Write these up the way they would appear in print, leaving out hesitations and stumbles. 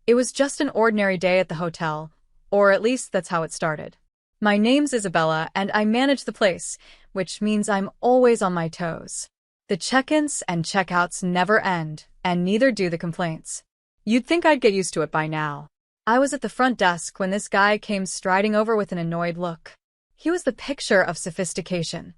It was just an ordinary day at the hotel, or at least that's how it started. My name's Isabella, and I manage the place, which means I'm always on my toes. The check-ins and check-outs never end, and neither do the complaints. You'd think I'd get used to it by now. I was at the front desk when this guy came striding over with an annoyed look. He was the picture of sophistication.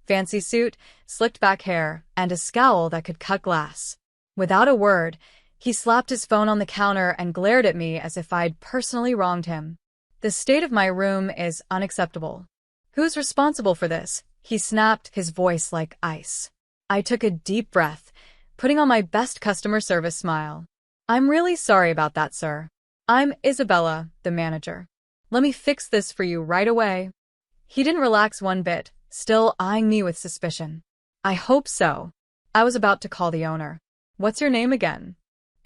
Fancy suit, slicked back hair, and a scowl that could cut glass. Without a word, he slapped his phone on the counter and glared at me as if I'd personally wronged him. The state of my room is unacceptable. Who's responsible for this? He snapped, his voice like ice. I took a deep breath, putting on my best customer service smile. I'm really sorry about that, sir. I'm Isabella, the manager. Let me fix this for you right away. He didn't relax one bit, still eyeing me with suspicion. I hope so. I was about to call the owner. What's your name again?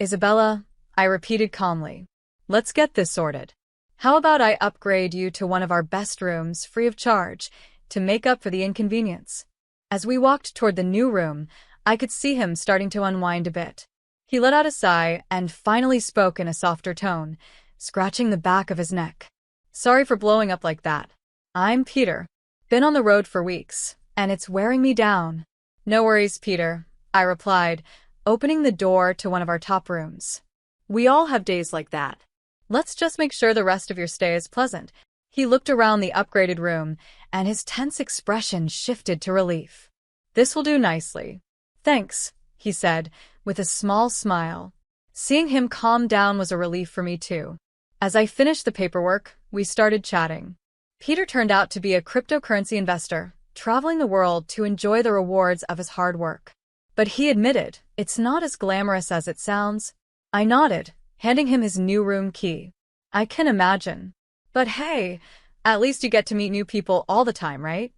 Isabella, I repeated calmly. Let's get this sorted. How about I upgrade you to one of our best rooms free of charge to make up for the inconvenience? As we walked toward the new room, I could see him starting to unwind a bit. He let out a sigh and finally spoke in a softer tone, scratching the back of his neck. Sorry for blowing up like that. I'm Peter. Been on the road for weeks, and it's wearing me down. No worries, Peter, I replied, opening the door to one of our top rooms. We all have days like that. Let's just make sure the rest of your stay is pleasant. He looked around the upgraded room, and his tense expression shifted to relief. This will do nicely. Thanks, he said, with a small smile. Seeing him calm down was a relief for me too. As I finished the paperwork, we started chatting. Peter turned out to be a cryptocurrency investor, traveling the world to enjoy the rewards of his hard work. But he admitted, it's not as glamorous as it sounds. I nodded, handing him his new room key. I can imagine. But hey, at least you get to meet new people all the time, right?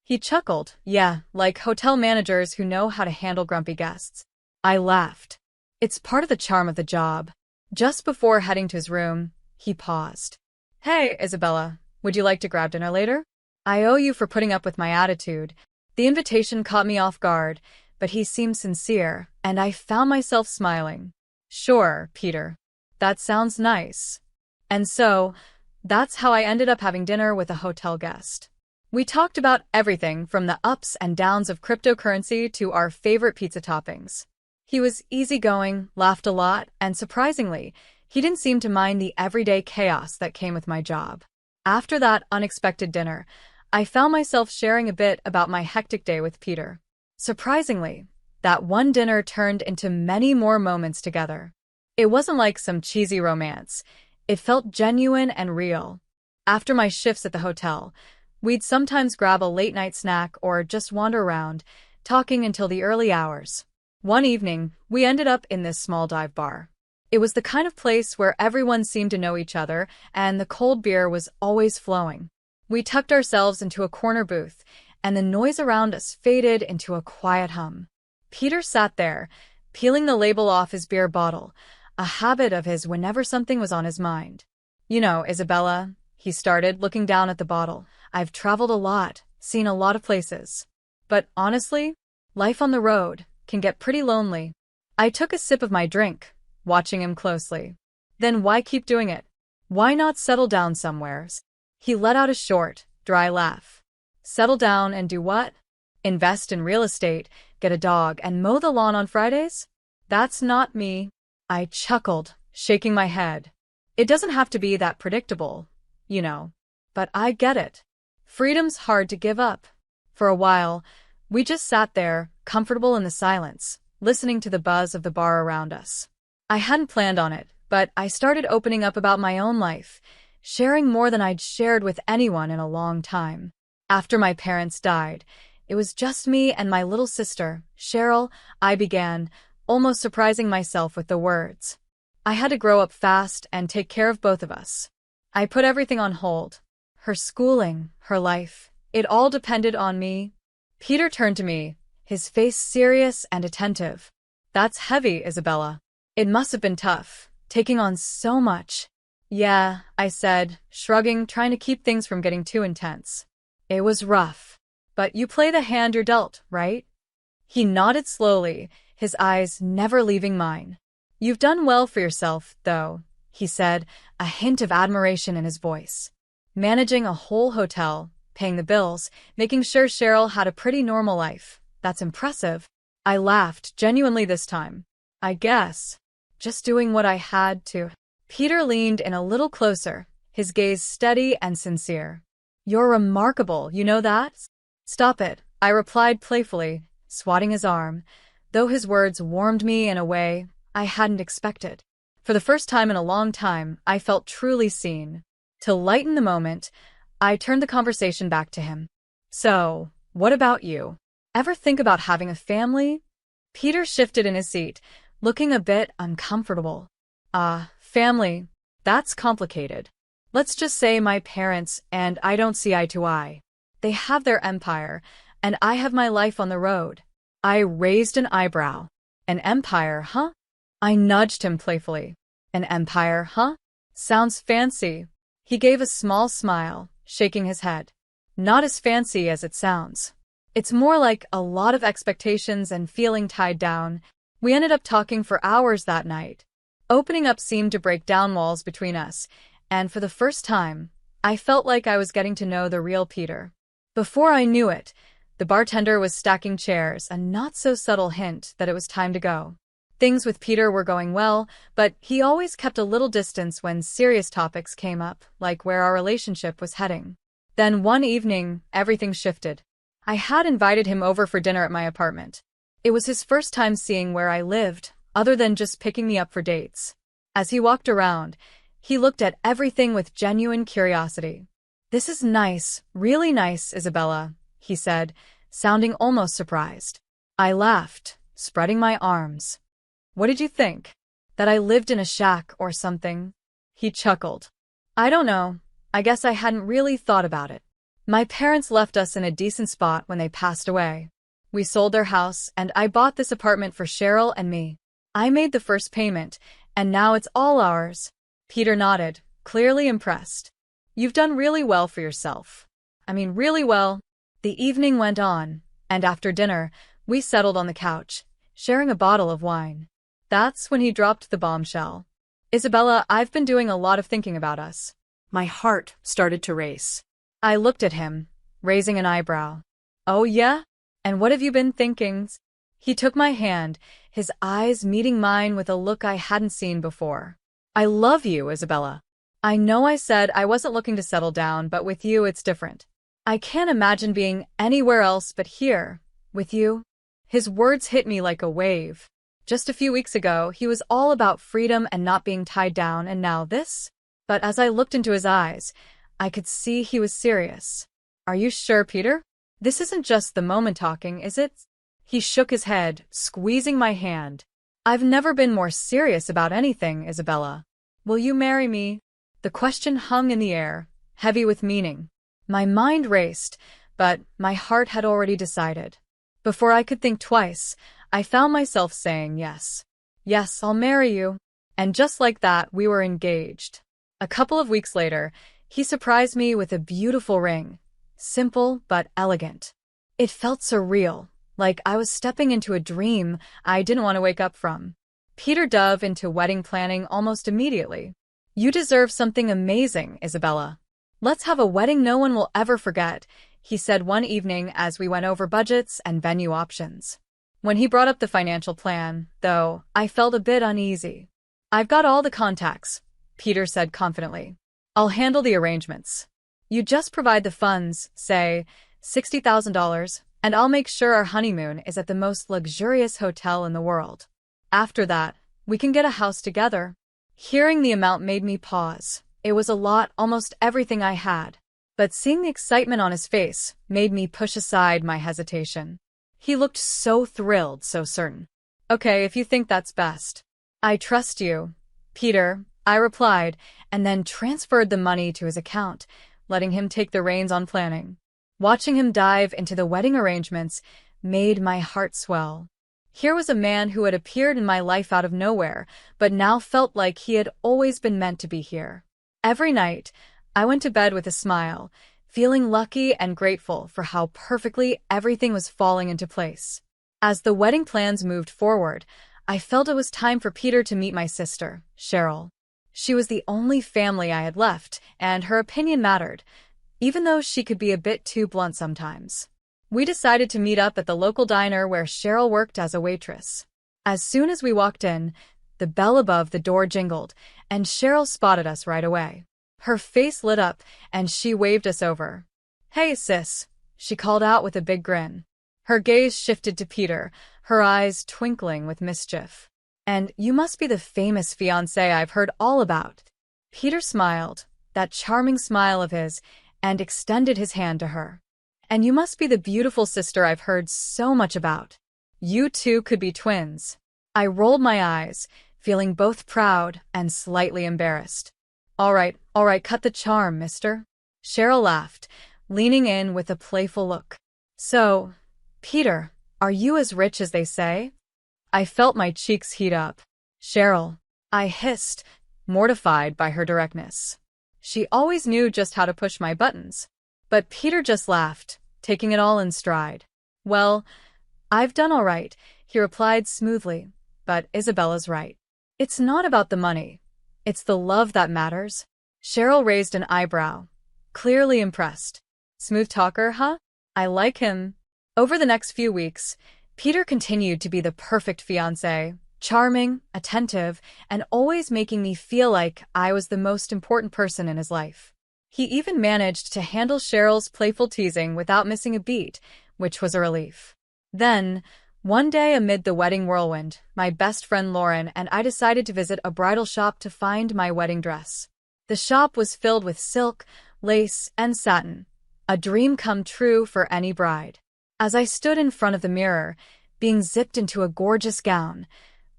He chuckled, yeah, like hotel managers who know how to handle grumpy guests. I laughed. It's part of the charm of the job. Just before heading to his room, he paused. Hey, Isabella, would you like to grab dinner later? I owe you for putting up with my attitude. The invitation caught me off guard, but he seemed sincere, and I found myself smiling. Sure, Peter. That sounds nice. And so, that's how I ended up having dinner with a hotel guest. We talked about everything from the ups and downs of cryptocurrency to our favorite pizza toppings. He was easygoing, laughed a lot, and surprisingly, he didn't seem to mind the everyday chaos that came with my job. After that unexpected dinner, I found myself sharing a bit about my hectic day with Peter. Surprisingly, that one dinner turned into many more moments together. It wasn't like some cheesy romance. It felt genuine and real. After my shifts at the hotel, we'd sometimes grab a late-night snack or just wander around, talking until the early hours. One evening, we ended up in this small dive bar. It was the kind of place where everyone seemed to know each other, and the cold beer was always flowing. We tucked ourselves into a corner booth, and the noise around us faded into a quiet hum. Peter sat there, peeling the label off his beer bottle, a habit of his whenever something was on his mind. You know, Isabella, he started, looking down at the bottle. I've traveled a lot, seen a lot of places. But honestly, life on the road can get pretty lonely. I took a sip of my drink, watching him closely. Then why keep doing it? Why not settle down somewheres? He let out a short, dry laugh. Settle down and do what? Invest in real estate, get a dog, and mow the lawn on Fridays? That's not me. I chuckled, shaking my head. It doesn't have to be that predictable, you know. But I get it. Freedom's hard to give up. For a while, we just sat there, comfortable in the silence, listening to the buzz of the bar around us. I hadn't planned on it, but I started opening up about my own life, sharing more than I'd shared with anyone in a long time. After my parents died, it was just me and my little sister, Cheryl, I began, almost surprising myself with the words. I had to grow up fast and take care of both of us. I put everything on hold. Her schooling, her life, it all depended on me. Peter turned to me, his face serious and attentive. That's heavy, Isabella. It must have been tough, taking on so much. Yeah, I said, shrugging, trying to keep things from getting too intense. It was rough. But you play the hand you're dealt, right? He nodded slowly, his eyes never leaving mine. You've done well for yourself, though, he said, a hint of admiration in his voice. Managing a whole hotel, paying the bills, making sure Cheryl had a pretty normal life. That's impressive. I laughed, genuinely this time. I guess. Just doing what I had to. Peter leaned in a little closer, his gaze steady and sincere. You're remarkable, you know that? Stop it, I replied playfully, swatting his arm, though his words warmed me in a way I hadn't expected. For the first time in a long time, I felt truly seen. To lighten the moment, I turned the conversation back to him. So, what about you? Ever think about having a family? Peter shifted in his seat, looking a bit uncomfortable. Family. That's complicated. Let's just say my parents and I don't see eye to eye. They have their empire, and I have my life on the road. I raised an eyebrow. An empire, huh? I nudged him playfully. An empire, huh? Sounds fancy. He gave a small smile, shaking his head. Not as fancy as it sounds. It's more like a lot of expectations and feeling tied down. We ended up talking for hours that night. Opening up seemed to break down walls between us, and for the first time, I felt like I was getting to know the real Peter. Before I knew it, the bartender was stacking chairs, a not-so-subtle hint that it was time to go. Things with Peter were going well, but he always kept a little distance when serious topics came up, like where our relationship was heading. Then one evening, everything shifted. I had invited him over for dinner at my apartment. It was his first time seeing where I lived, other than just picking me up for dates. As he walked around, he looked at everything with genuine curiosity. This is nice, really nice, Isabella, he said, sounding almost surprised. I laughed, spreading my arms. What did you think? That I lived in a shack or something? He chuckled. I don't know. I guess I hadn't really thought about it. My parents left us in a decent spot when they passed away. We sold their house, and I bought this apartment for Cheryl and me. I made the first payment, and now it's all ours. Peter nodded, clearly impressed. You've done really well for yourself. I mean, really well. The evening went on, and after dinner, we settled on the couch, sharing a bottle of wine. That's when he dropped the bombshell. Isabella, I've been doing a lot of thinking about us. My heart started to race. I looked at him, raising an eyebrow. Oh yeah? And what have you been thinking? He took my hand, his eyes meeting mine with a look I hadn't seen before. I love you, Isabella. I know I said I wasn't looking to settle down, but with you it's different. I can't imagine being anywhere else but here, with you. His words hit me like a wave. Just a few weeks ago, he was all about freedom and not being tied down, and now this? But as I looked into his eyes, I could see he was serious. Are you sure, Peter? This isn't just the moment talking, is it? He shook his head, squeezing my hand. I've never been more serious about anything, Isabella. Will you marry me? The question hung in the air, heavy with meaning. My mind raced, but my heart had already decided. Before I could think twice, I found myself saying yes. Yes, I'll marry you. And just like that, we were engaged. A couple of weeks later, he surprised me with a beautiful ring. Simple but elegant. It felt surreal, like I was stepping into a dream I didn't want to wake up from. Peter dove into wedding planning almost immediately. You deserve something amazing, Isabella. Let's have a wedding no one will ever forget, he said one evening as we went over budgets and venue options. When he brought up the financial plan, though, I felt a bit uneasy. I've got all the contacts, Peter said confidently. I'll handle the arrangements. You just provide the funds, say, $60,000, and I'll make sure our honeymoon is at the most luxurious hotel in the world. After that, we can get a house together. Hearing the amount made me pause. It was a lot, almost everything I had. But seeing the excitement on his face made me push aside my hesitation. He looked so thrilled, so certain. Okay, if you think that's best. I trust you, Peter, I replied, and then transferred the money to his account, letting him take the reins on planning. Watching him dive into the wedding arrangements made my heart swell. Here was a man who had appeared in my life out of nowhere, but now felt like he had always been meant to be here. Every night, I went to bed with a smile, feeling lucky and grateful for how perfectly everything was falling into place. As the wedding plans moved forward, I felt it was time for Peter to meet my sister, Cheryl. She was the only family I had left, and her opinion mattered, even though she could be a bit too blunt sometimes. We decided to meet up at the local diner where Cheryl worked as a waitress. As soon as we walked in, the bell above the door jingled, and Cheryl spotted us right away. Her face lit up, and she waved us over. "Hey, sis," she called out with a big grin. Her gaze shifted to Peter, her eyes twinkling with mischief. "And you must be the famous fiancé I've heard all about." Peter smiled, that charming smile of his, and extended his hand to her. "And you must be the beautiful sister I've heard so much about. You two could be twins." I rolled my eyes, feeling both proud and slightly embarrassed. All right, cut the charm, mister." Cheryl laughed, leaning in with a playful look. "So, Peter, are you as rich as they say?" I felt my cheeks heat up. "Cheryl," I hissed, mortified by her directness. She always knew just how to push my buttons. But Peter just laughed, taking it all in stride. "Well, I've done all right," he replied smoothly, "but Isabella's right. It's not about the money. It's the love that matters." Cheryl raised an eyebrow, clearly impressed. "Smooth talker, huh? I like him." Over the next few weeks, Peter continued to be the perfect fiancé, charming, attentive, and always making me feel like I was the most important person in his life. He even managed to handle Cheryl's playful teasing without missing a beat, which was a relief. Then, one day amid the wedding whirlwind, my best friend Lauren and I decided to visit a bridal shop to find my wedding dress. The shop was filled with silk, lace, and satin, a dream come true for any bride. As I stood in front of the mirror, being zipped into a gorgeous gown,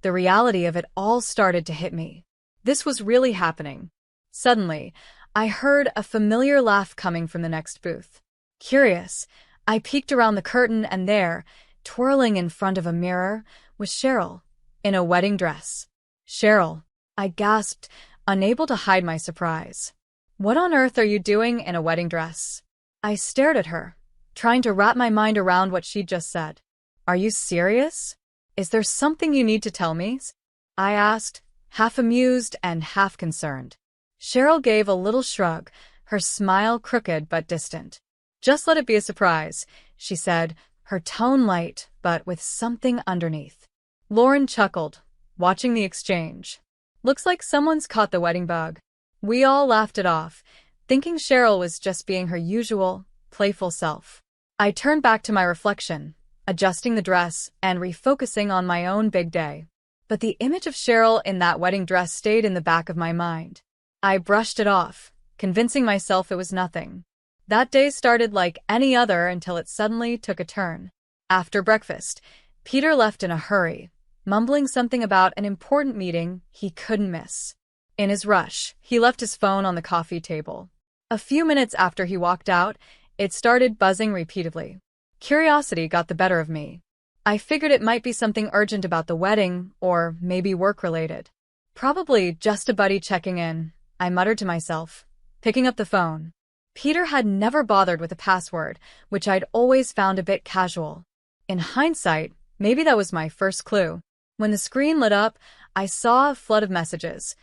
the reality of it all started to hit me. This was really happening. Suddenly, I heard a familiar laugh coming from the next booth. Curious, I peeked around the curtain and there, twirling in front of a mirror, was Cheryl, in a wedding dress. "Cheryl," I gasped, unable to hide my surprise. "What on earth are you doing in a wedding dress?" I stared at her, trying to wrap my mind around what she'd just said. "Are you serious? Is there something you need to tell me?" I asked, half amused and half concerned. Cheryl gave a little shrug, her smile crooked but distant. "Just let it be a surprise," she said, her tone light but with something underneath. Lauren chuckled, watching the exchange. "Looks like someone's caught the wedding bug." We all laughed it off, thinking Cheryl was just being her usual, playful self. I turned back to my reflection, adjusting the dress and refocusing on my own big day. But the image of Cheryl in that wedding dress stayed in the back of my mind. I brushed it off, convincing myself it was nothing. That day started like any other until it suddenly took a turn. After breakfast, Peter left in a hurry, mumbling something about an important meeting he couldn't miss. In his rush, he left his phone on the coffee table. A few minutes after he walked out, it started buzzing repeatedly. Curiosity got the better of me. I figured it might be something urgent about the wedding, or maybe work-related. "Probably just a buddy checking in," I muttered to myself, picking up the phone. Peter had never bothered with a password, which I'd always found a bit casual. In hindsight, maybe that was my first clue. When the screen lit up, I saw a flood of messages,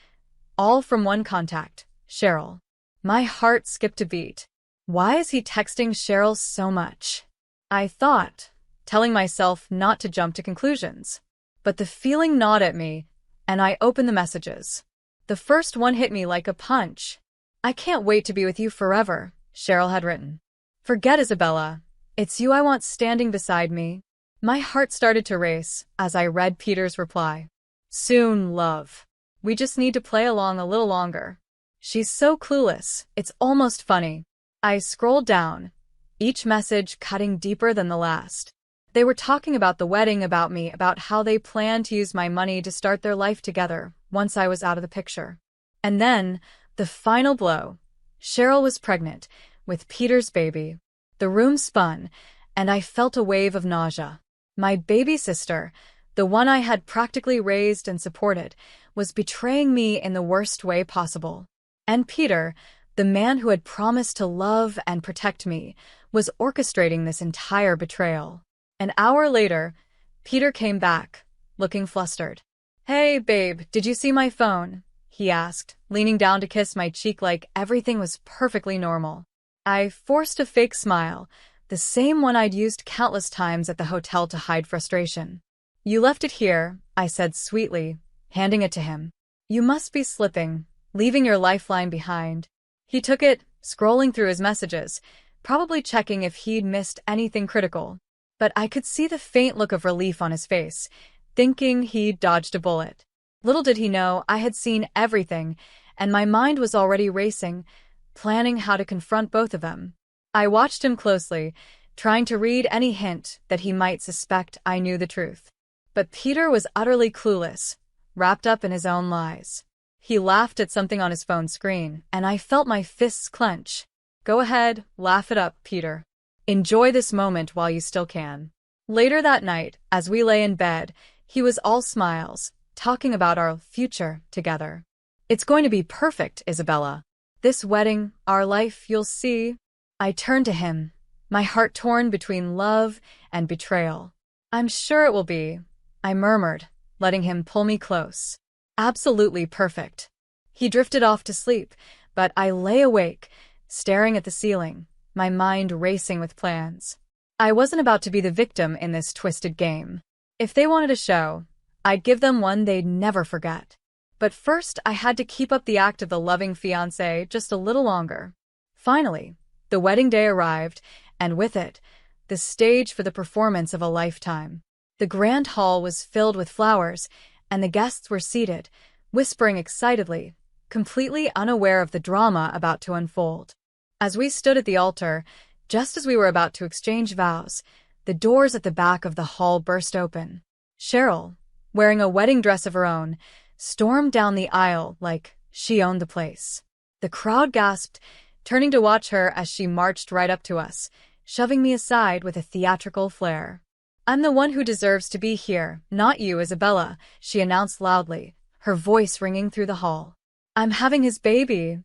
all from one contact, Cheryl. My heart skipped a beat. Why is he texting Cheryl so much? I thought, telling myself not to jump to conclusions. But the feeling gnawed at me, and I opened the messages. The first one hit me like a punch. "I can't wait to be with you forever," Cheryl had written. "Forget Isabella. It's you I want standing beside me." My heart started to race as I read Peter's reply. "Soon, love. We just need to play along a little longer." She's so clueless, it's almost funny. I scrolled down, each message cutting deeper than the last. They were talking about the wedding, about me, about how they planned to use my money to start their life together once I was out of the picture. And then, the final blow. Cheryl was pregnant, with Peter's baby. The room spun, and I felt a wave of nausea. My baby sister, the one I had practically raised and supported, was betraying me in the worst way possible. And Peter, the man who had promised to love and protect me, was orchestrating this entire betrayal. An hour later, Peter came back, looking flustered. "Hey, babe, did you see my phone?" he asked, leaning down to kiss my cheek like everything was perfectly normal. I forced a fake smile, the same one I'd used countless times at the hotel to hide frustration. You left it here, I said sweetly, handing it to him. You must be slipping, leaving your lifeline behind. He took it, scrolling through his messages, probably checking if he'd missed anything critical. But I could see the faint look of relief on his face, thinking he'd dodged a bullet. Little did he know I had seen everything, and my mind was already racing, planning how to confront both of them. I watched him closely, trying to read any hint that he might suspect I knew the truth. But Peter was utterly clueless, wrapped up in his own lies. He laughed at something on his phone screen, and I felt my fists clench. Go ahead, laugh it up, Peter. Enjoy this moment while you still can. Later that night, as we lay in bed, he was all smiles, talking about our future together. It's going to be perfect, Isabella. This wedding, our life, you'll see. I turned to him, my heart torn between love and betrayal. I'm sure it will be, I murmured, letting him pull me close. Absolutely perfect. He drifted off to sleep, but I lay awake, staring at the ceiling, my mind racing with plans. I wasn't about to be the victim in this twisted game. If they wanted a show, I'd give them one they'd never forget. But first, I had to keep up the act of the loving fiancé just a little longer. Finally, the wedding day arrived, and with it, the stage for the performance of a lifetime. The grand hall was filled with flowers, and the guests were seated, whispering excitedly, completely unaware of the drama about to unfold. As we stood at the altar, just as we were about to exchange vows, the doors at the back of the hall burst open. Cheryl, wearing a wedding dress of her own, stormed down the aisle like she owned the place. The crowd gasped, turning to watch her as she marched right up to us, shoving me aside with a theatrical flair. I'm the one who deserves to be here, not you, Isabella, she announced loudly, her voice ringing through the hall. I'm having his baby.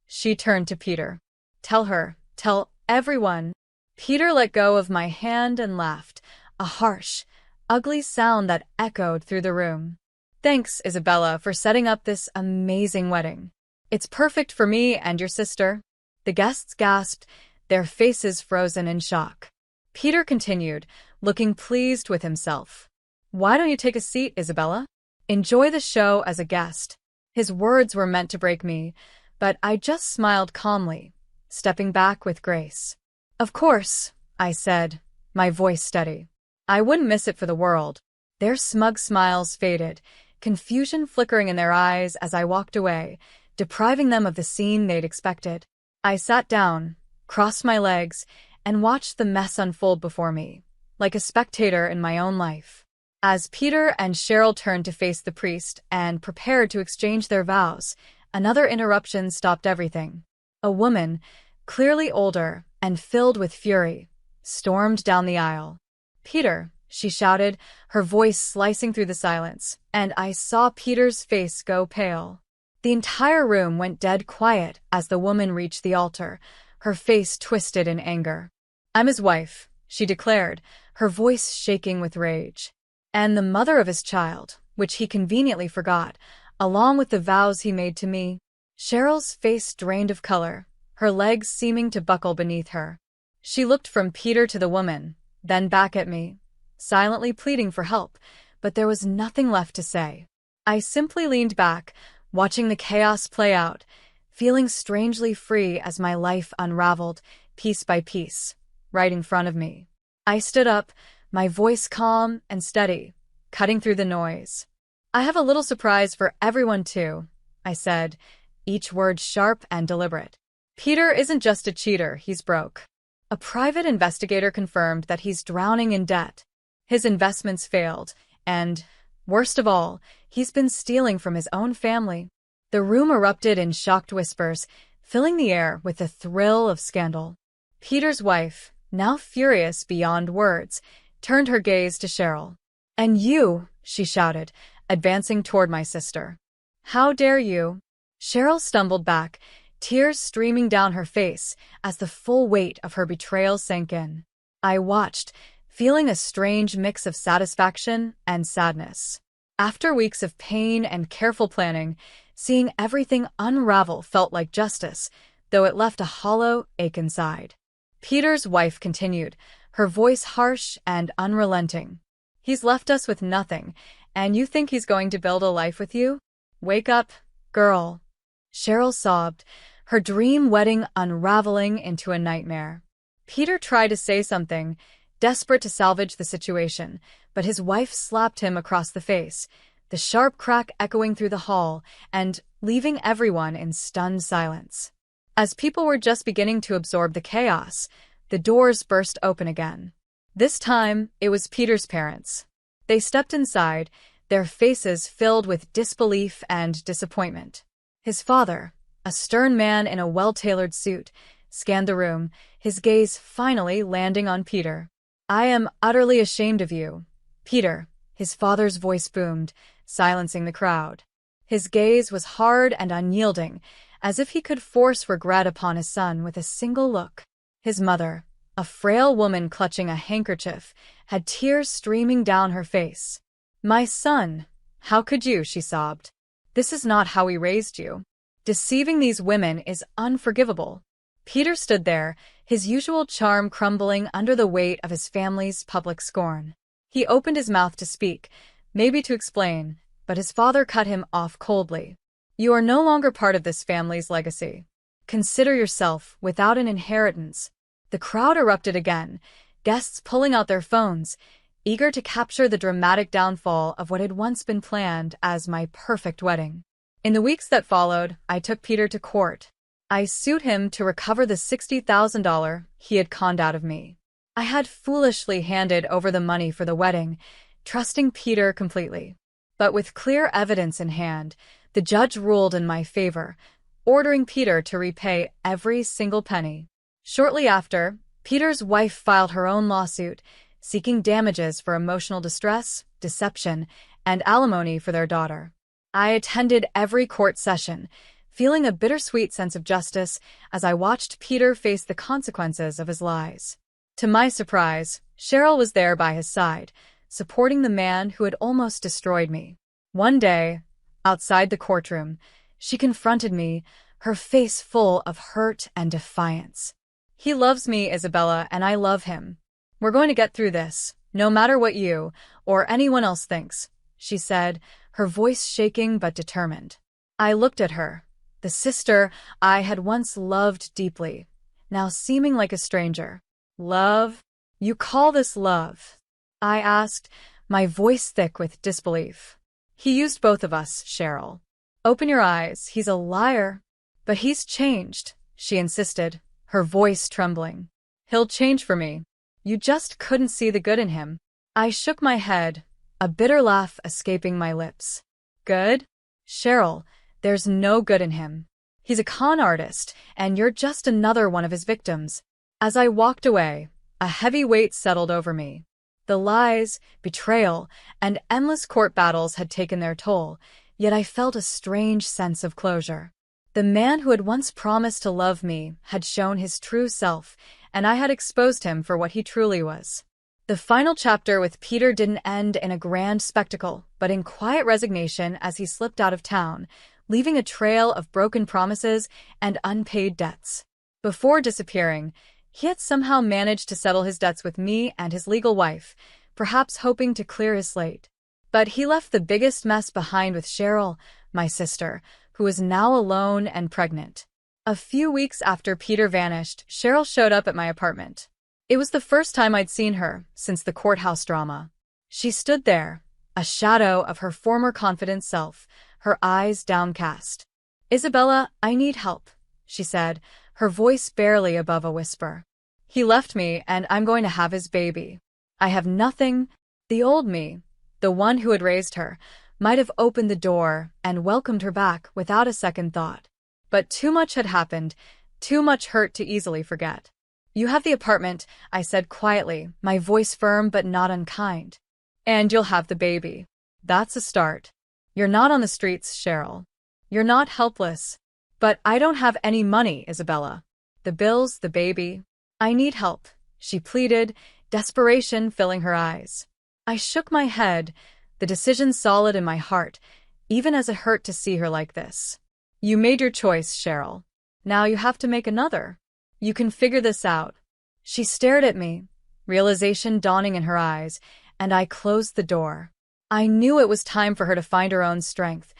She turned to Peter. Tell her, tell everyone. Peter let go of my hand and laughed, a harsh, ugly sound that echoed through the room. Thanks, Isabella, for setting up this amazing wedding. It's perfect for me and your sister. The guests gasped, their faces frozen in shock. Peter continued, looking pleased with himself. Why don't you take a seat, Isabella? Enjoy the show as a guest. His words were meant to break me, but I just smiled calmly, stepping back with grace. Of course, I said, my voice steady. I wouldn't miss it for the world. Their smug smiles faded, confusion flickering in their eyes as I walked away, depriving them of the scene they'd expected. I sat down, crossed my legs, and watched the mess unfold before me, like a spectator in my own life. As Peter and Cheryl turned to face the priest and prepared to exchange their vows, another interruption stopped everything. A woman, clearly older and filled with fury, stormed down the aisle. Peter, she shouted, her voice slicing through the silence, and I saw Peter's face go pale. The entire room went dead quiet as the woman reached the altar, her face twisted in anger. I'm his wife, she declared, her voice shaking with rage. And the mother of his child, which he conveniently forgot, along with the vows he made to me. Cheryl's face drained of color, her legs seeming to buckle beneath her. She looked from Peter to the woman, then back at me, silently pleading for help, but there was nothing left to say. I simply leaned back, watching the chaos play out, feeling strangely free as my life unraveled, piece by piece, right in front of me. I stood up, my voice calm and steady, cutting through the noise. I have a little surprise for everyone too, I said, each word sharp and deliberate. Peter isn't just a cheater, he's broke. A private investigator confirmed that he's drowning in debt. His investments failed, and, worst of all, he's been stealing from his own family. The room erupted in shocked whispers, filling the air with the thrill of scandal. Peter's wife, now furious beyond words, turned her gaze to Cheryl. And you, she shouted, advancing toward my sister. How dare you? Cheryl stumbled back, tears streaming down her face as the full weight of her betrayal sank in. I watched, feeling a strange mix of satisfaction and sadness. After weeks of pain and careful planning, Seeing everything unravel felt like justice, though it left a hollow ache inside. Peter's wife continued, her voice harsh and unrelenting. He's left us with nothing, and you think he's going to build a life with you? Wake up, girl. Cheryl sobbed, her dream wedding unraveling into a nightmare. Peter tried to say something, desperate to salvage the situation, but his wife slapped him across the face, the sharp crack echoing through the hall and leaving everyone in stunned silence. As people were just beginning to absorb the chaos, the doors burst open again. This time, it was Peter's parents. They stepped inside, their faces filled with disbelief and disappointment. His father, a stern man in a well-tailored suit, scanned the room, his gaze finally landing on Peter. "I am utterly ashamed of you, Peter," his father's voice boomed, silencing the crowd. His gaze was hard and unyielding, as if he could force regret upon his son with a single look. His mother, a frail woman clutching a handkerchief, had tears streaming down her face. "My son, how could you?" she sobbed. "This is not how we raised you. Deceiving these women is unforgivable." Peter stood there, his usual charm crumbling under the weight of his family's public scorn. He opened his mouth to speak, maybe to explain, but his father cut him off coldly. "You are no longer part of this family's legacy. Consider yourself without an inheritance." The crowd erupted again, guests pulling out their phones, eager to capture the dramatic downfall of what had once been planned as my perfect wedding. In the weeks that followed, I took Peter to court. I sued him to recover the $60,000 he had conned out of me. I had foolishly handed over the money for the wedding, trusting Peter completely. But with clear evidence in hand, the judge ruled in my favor, ordering Peter to repay every single penny. Shortly after, Peter's wife filed her own lawsuit, seeking damages for emotional distress, deception, and alimony for their daughter. I attended every court session, feeling a bittersweet sense of justice as I watched Peter face the consequences of his lies. To my surprise, Cheryl was there by his side, supporting the man who had almost destroyed me. One day, outside the courtroom, she confronted me, her face full of hurt and defiance. "He loves me, Isabella, and I love him. We're going to get through this, no matter what you or anyone else thinks," she said, her voice shaking but determined. I looked at her, the sister I had once loved deeply, now seeming like a stranger. "Love? You call this love?" I asked, my voice thick with disbelief. "He used both of us, Cheryl. Open your eyes, he's a liar." "But he's changed," she insisted, her voice trembling. "He'll change for me. You just couldn't see the good in him." I shook my head, a bitter laugh escaping my lips. "Good? Cheryl, there's no good in him. He's a con artist, and you're just another one of his victims." As I walked away, a heavy weight settled over me. The lies, betrayal, and endless court battles had taken their toll, yet I felt a strange sense of closure. The man who had once promised to love me had shown his true self, and I had exposed him for what he truly was. The final chapter with Peter didn't end in a grand spectacle, but in quiet resignation as he slipped out of town, leaving a trail of broken promises and unpaid debts. Before disappearing, he had somehow managed to settle his debts with me and his legal wife, perhaps hoping to clear his slate. But he left the biggest mess behind with Cheryl, my sister, who was now alone and pregnant. A few weeks after Peter vanished, Cheryl showed up at my apartment. It was the first time I'd seen her since the courthouse drama. She stood there, a shadow of her former confident self, her eyes downcast. "Isabella, I need help," she said, her voice barely above a whisper. "He left me, and I'm going to have his baby. I have nothing." The old me, the one who had raised her, might have opened the door and welcomed her back without a second thought. But too much had happened, too much hurt to easily forget. "You have the apartment," I said quietly, my voice firm but not unkind. "And you'll have the baby. That's a start. You're not on the streets, Cheryl. You're not helpless." "But I don't have any money, Isabella. The bills, the baby. I need help," she pleaded, desperation filling her eyes. I shook my head, the decision solid in my heart, even as it hurt to see her like this. You made your choice, Cheryl. Now you have to make another. You can figure this out. She stared at me, realization dawning in her eyes, and I closed the door. I knew it was time for her to find her own strength,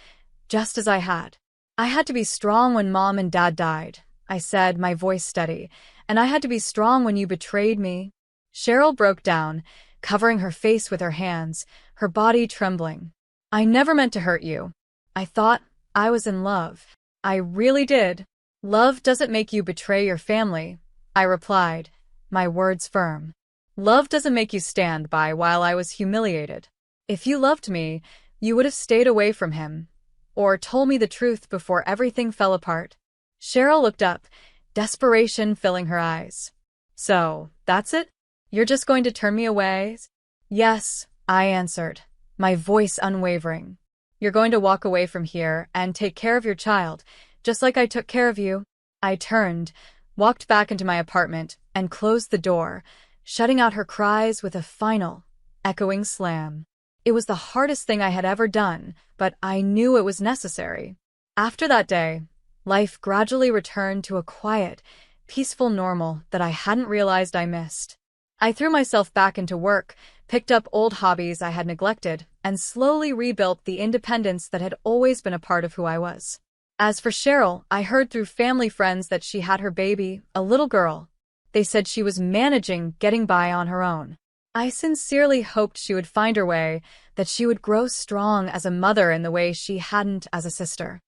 just as I had. I had to be strong when Mom and Dad died, I said, my voice steady, and I had to be strong when you betrayed me. Cheryl broke down, covering her face with her hands, her body trembling. I never meant to hurt you. I thought I was in love. I really did. Love doesn't make you betray your family, I replied, my words firm. Love doesn't make you stand by while I was humiliated. If you loved me, you would have stayed away from him, or told me the truth before everything fell apart. Cheryl looked up, desperation filling her eyes. So, that's it? You're just going to turn me away? Yes, I answered, my voice unwavering. You're going to walk away from here and take care of your child, just like I took care of you. I turned, walked back into my apartment, and closed the door, shutting out her cries with a final, echoing slam. It was the hardest thing I had ever done, but I knew it was necessary. After that day, life gradually returned to a quiet, peaceful normal that I hadn't realized I missed. I threw myself back into work, picked up old hobbies I had neglected, and slowly rebuilt the independence that had always been a part of who I was. As for Cheryl, I heard through family friends that she had her baby, a little girl. They said she was managing getting by on her own. I sincerely hoped she would find her way, that she would grow strong as a mother in the way she hadn't as a sister.